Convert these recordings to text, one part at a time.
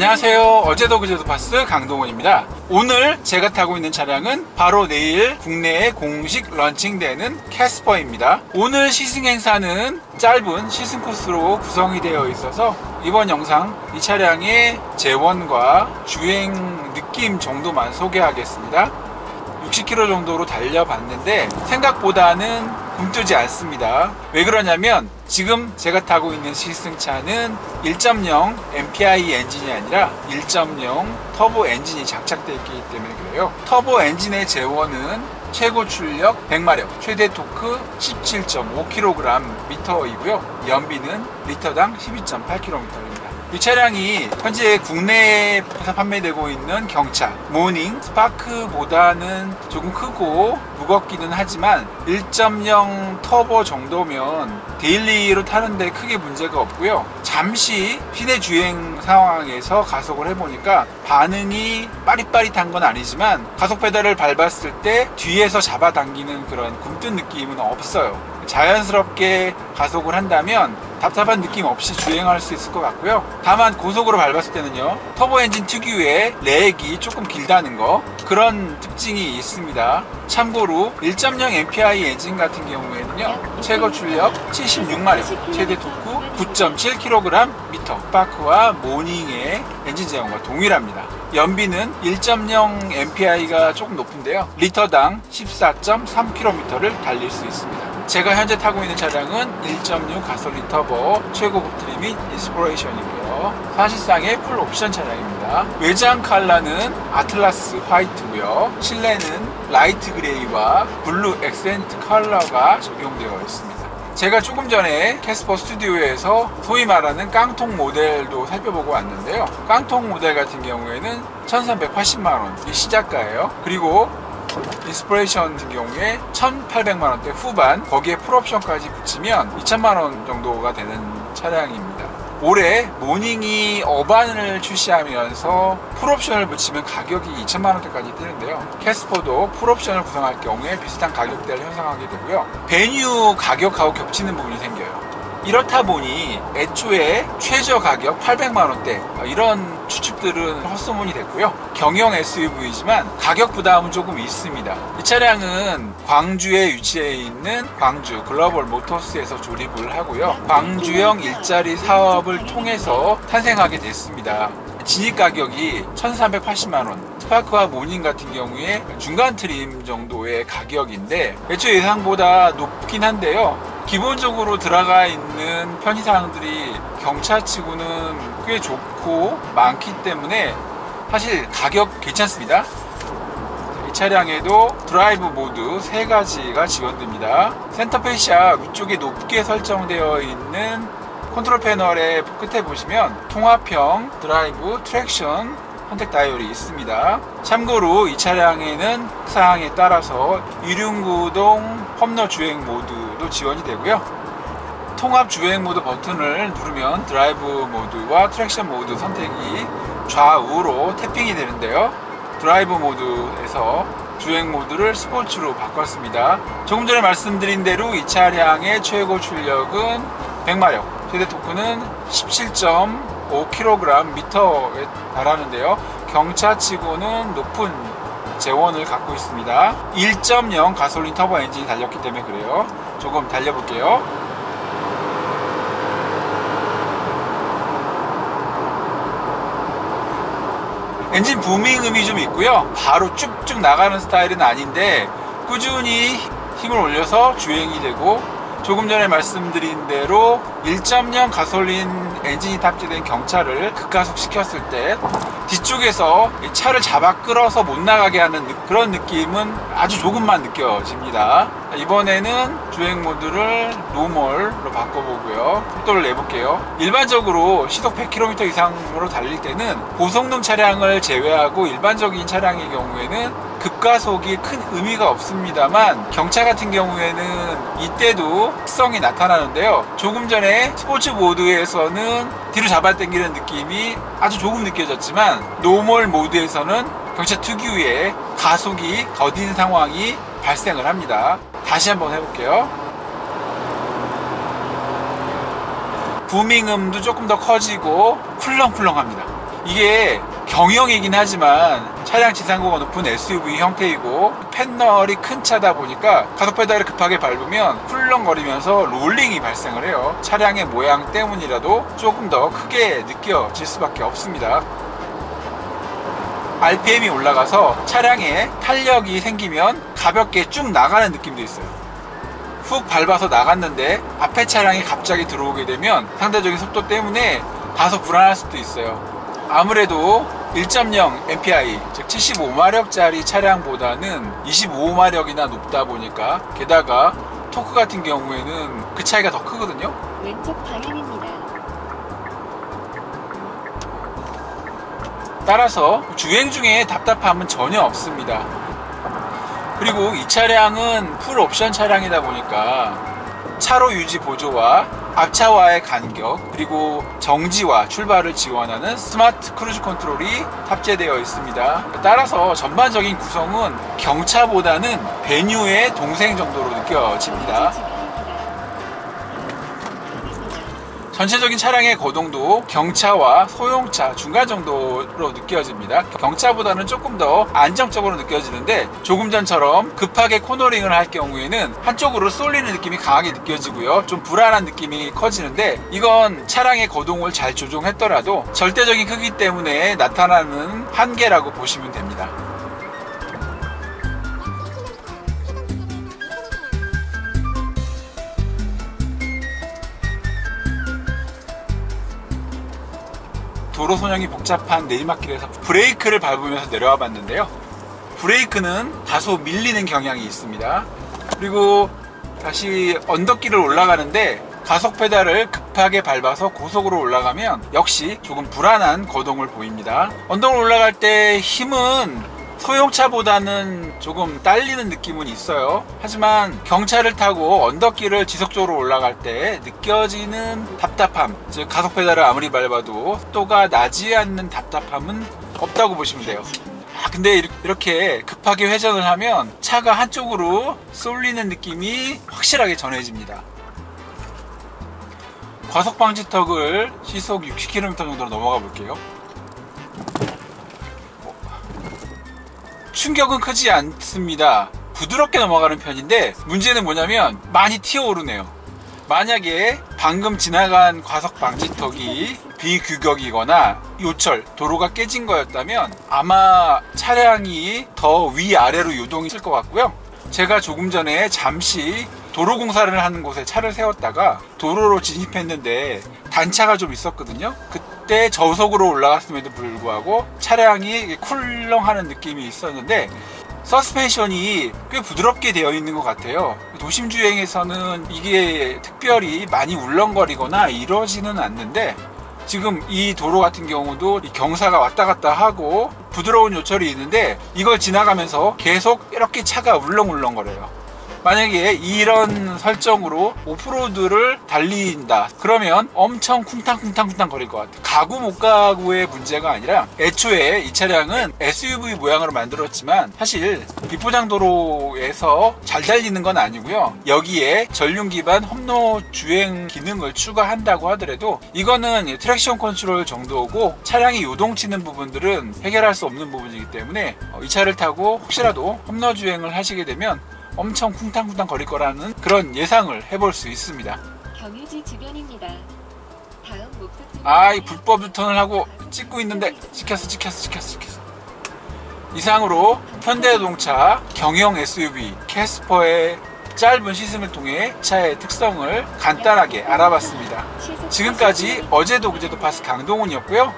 안녕하세요. 어제도 그제도 파스 강동원입니다. 오늘 제가 타고 있는 차량은 바로 내일 국내에 공식 런칭되는 캐스퍼입니다. 오늘 시승 행사는 짧은 시승 코스로 구성이 되어 있어서 이번 영상 이 차량의 재원과 주행 느낌 정도만 소개하겠습니다. 60km 정도로 달려봤는데 생각보다는 굼뜨지 않습니다. 왜 그러냐면 지금 제가 타고 있는 시승차는 1.0 MPI 엔진이 아니라 1.0 터보 엔진이 장착되어 있기 때문에 그래요. 터보 엔진의 재원은 최고 출력 100마력, 최대 토크 17.5kgm이고요. 연비는 리터당 12.8km입니다. 이 차량이 현재 국내에서 판매되고 있는 경차 모닝 스파크보다는 조금 크고 무겁기는 하지만 1.0 터보 정도면 데일리로 타는데 크게 문제가 없고요. 잠시 시내 주행 상황에서 가속을 해보니까 반응이 빠릿빠릿한 건 아니지만 가속 페달을 밟았을 때 뒤에서 잡아당기는 그런 굼뜬 느낌은 없어요. 자연스럽게 가속을 한다면 답답한 느낌 없이 주행할 수 있을 것 같고요. 다만 고속으로 밟았을 때는요, 터보 엔진 특유의 렉이 조금 길다는 거, 그런 특징이 있습니다. 참고로 1.0 MPI 엔진 같은 경우에는요, 최고 출력 76마력, 최대 토크 9.7kgm, 스파크와 모닝의 엔진 제형과 동일합니다. 연비는 1.0 MPI가 조금 높은데요, 리터당 14.3km를 달릴 수 있습니다. 제가 현재 타고 있는 차량은 1.6 가솔린 터보 최고급 트림인 인스피레이션이고요. 사실상의 풀 옵션 차량입니다. 외장 컬러는 아틀라스 화이트고요. 실내는 라이트 그레이와 블루 액센트 컬러가 적용되어 있습니다. 제가 조금 전에 캐스퍼 스튜디오에서 소위 말하는 깡통 모델도 살펴보고 왔는데요. 깡통 모델 같은 경우에는 1380만원, 이게 시작가예요. 그리고 인스피레이션 같은 경우에 1800만원대 후반, 거기에 풀옵션까지 붙이면 2000만원 정도가 되는 차량입니다. 올해 모닝이 어반을 출시하면서 풀옵션을 붙이면 가격이 2000만원대까지 뛰는데요. 캐스퍼도 풀옵션을 구성할 경우에 비슷한 가격대를 형성하게 되고요. 베뉴 가격하고 겹치는 부분이 생겨요. 이렇다 보니 애초에 최저 가격 800만원대 이런 추측들은 헛소문이 됐고요. 경영 SUV이지만 가격 부담은 조금 있습니다. 이 차량은 광주에 위치해 있는 광주 글로벌 모터스에서 조립을 하고요. 광주형 일자리 사업을 통해서 탄생하게 됐습니다. 진입 가격이 1380만원, 스파크와 모닝 같은 경우에 중간 트림 정도의 가격인데 애초 예상보다 높긴 한데요. 기본적으로 들어가 있는 편의사항들이 경차치고는 꽤 좋고 많기 때문에 사실 가격 괜찮습니다. 이 차량에도 드라이브 모드 3가지가 지원됩니다. 센터 페시아 위쪽에 높게 설정되어 있는 컨트롤 패널의 끝에 보시면 통합형 드라이브 트랙션 선택 다이얼이 있습니다. 참고로 이 차량에는 사항에 따라서 이륜구동 험너 주행 모드도 지원이 되고요. 통합 주행 모드 버튼을 누르면 드라이브 모드와 트랙션 모드 선택이 좌우로 태핑이 되는데요. 드라이브 모드에서 주행 모드를 스포츠로 바꿨습니다. 조금 전에 말씀드린 대로 이 차량의 최고 출력은 100마력, 최대 토크는 17.5kgm에 달하는데요. 경차치고는 높은 재원을 갖고 있습니다. 1.0 가솔린 터보 엔진이 달렸기 때문에 그래요. 조금 달려볼게요. 엔진 부밍음이 좀 있고요. 바로 쭉쭉 나가는 스타일은 아닌데 꾸준히 힘을 올려서 주행이 되고, 조금 전에 말씀드린 대로 1.0 가솔린 엔진이 탑재된 경차를 급가속 시켰을 때 뒤쪽에서 차를 잡아 끌어서 못 나가게 하는 그런 느낌은 아주 조금만 느껴집니다. 이번에는 주행 모드를 노멀로 바꿔보고요. 속도를 내볼게요. 일반적으로 시속 100km 이상으로 달릴 때는 고성능 차량을 제외하고 일반적인 차량의 경우에는 급가속이 큰 의미가 없습니다만 경차 같은 경우에는 이때도 특성이 나타나는데요. 조금 전에 스포츠 모드에서는 뒤로 잡아당기는 느낌이 아주 조금 느껴졌지만 노멀 모드에서는 경차 특유의 가속이 더딘 상황이 발생을 합니다. 다시 한번 해볼게요. 부밍음도 조금 더 커지고 쿨렁쿨렁합니다. 이게 경형이긴 하지만 차량 지상고가 높은 SUV 형태이고 패널이 큰 차다 보니까 가속 페달을 급하게 밟으면 쿨렁거리면서 롤링이 발생을 해요. 차량의 모양 때문이라도 조금 더 크게 느껴질 수밖에 없습니다. RPM이 올라가서 차량에 탄력이 생기면 가볍게 쭉 나가는 느낌도 있어요. 훅 밟아서 나갔는데 앞에 차량이 갑자기 들어오게 되면 상대적인 속도 때문에 다소 불안할 수도 있어요. 아무래도 1.0 MPI, 즉 75마력짜리 차량보다는 25마력이나 높다 보니까, 게다가 토크 같은 경우에는 그 차이가 더 크거든요. 왼쪽 방향입니다. 따라서 주행 중에 답답함은 전혀 없습니다. 그리고 이 차량은 풀 옵션 차량이다 보니까 차로 유지 보조와 앞차와의 간격, 그리고 정지와 출발을 지원하는 스마트 크루즈 컨트롤이 탑재되어 있습니다. 따라서 전반적인 구성은 경차보다는 베뉴의 동생 정도로 느껴집니다. 전체적인 차량의 거동도 경차와 소형차 중간 정도로 느껴집니다. 경차보다는 조금 더 안정적으로 느껴지는데, 조금 전처럼 급하게 코너링을 할 경우에는 한쪽으로 쏠리는 느낌이 강하게 느껴지고요. 좀 불안한 느낌이 커지는데, 이건 차량의 거동을 잘 조종했더라도 절대적인 크기 때문에 나타나는 한계라고 보시면 됩니다. 도로 손형이 복잡한 내리막길에서 브레이크를 밟으면서 내려와 봤는데요. 브레이크는 다소 밀리는 경향이 있습니다. 그리고 다시 언덕길을 올라가는데 가속 페달을 급하게 밟아서 고속으로 올라가면 역시 조금 불안한 거동을 보입니다. 언덕을 올라갈 때 힘은 소형차보다는 조금 딸리는 느낌은 있어요. 하지만 경차를 타고 언덕길을 지속적으로 올라갈 때 느껴지는 답답함, 즉 가속 페달을 아무리 밟아도 속도가 나지 않는 답답함은 없다고 보시면 돼요. 근데 이렇게 급하게 회전을 하면 차가 한쪽으로 쏠리는 느낌이 확실하게 전해집니다. 과속 방지턱을 시속 60km 정도로 넘어가 볼게요. 충격은 크지 않습니다. 부드럽게 넘어가는 편인데, 문제는 뭐냐면 많이 튀어오르네요. 만약에 방금 지나간 과속 방지턱이 비규격이거나 요철, 도로가 깨진 거였다면 아마 차량이 더 위아래로 요동했을 것 같고요. 제가 조금 전에 잠시 도로 공사를 하는 곳에 차를 세웠다가 도로로 진입했는데 단차가 좀 있었거든요. 그때 저속으로 올라갔음에도 불구하고 차량이 쿨렁하는 느낌이 있었는데, 서스펜션이 꽤 부드럽게 되어 있는 것 같아요. 도심 주행에서는 이게 특별히 많이 울렁거리거나 이러지는 않는데, 지금 이 도로 같은 경우도 이 경사가 왔다 갔다 하고 부드러운 요철이 있는데, 이걸 지나가면서 계속 이렇게 차가 울렁울렁거려요. 만약에 이런 설정으로 오프로드를 달린다 그러면 엄청 쿵탕쿵탕쿵탕 거릴 것 같아요. 가구 못 가구의 문제가 아니라, 애초에 이 차량은 SUV 모양으로 만들었지만 사실 비포장도로에서 잘 달리는 건 아니고요. 여기에 전륜 기반 험로 주행 기능을 추가한다고 하더라도 이거는 트랙션 컨트롤 정도고, 차량이 요동치는 부분들은 해결할 수 없는 부분이기 때문에 이 차를 타고 혹시라도 험로 주행을 하시게 되면 엄청 쿵탕쿵탕 거릴 거라는 그런 예상을 해볼 수 있습니다. 경유지 주변입니다. 다음 목적지. 이 불법 유턴을 하고 찍고 있는데 찍혔어. 이상으로 현대자동차 경영 SUV 캐스퍼의 짧은 시승을 통해 차의 특성을 간단하게 알아봤습니다. 지금까지 어제도 그제도 파스 강동훈이었고요.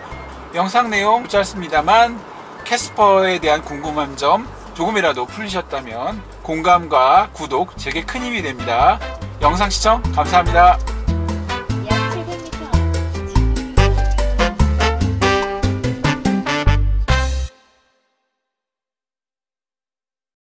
영상 내용 짧습니다만 캐스퍼에 대한 궁금한 점 조금이라도 풀리셨다면 공감과 구독 제게 큰 힘이 됩니다. 영상 시청 감사합니다.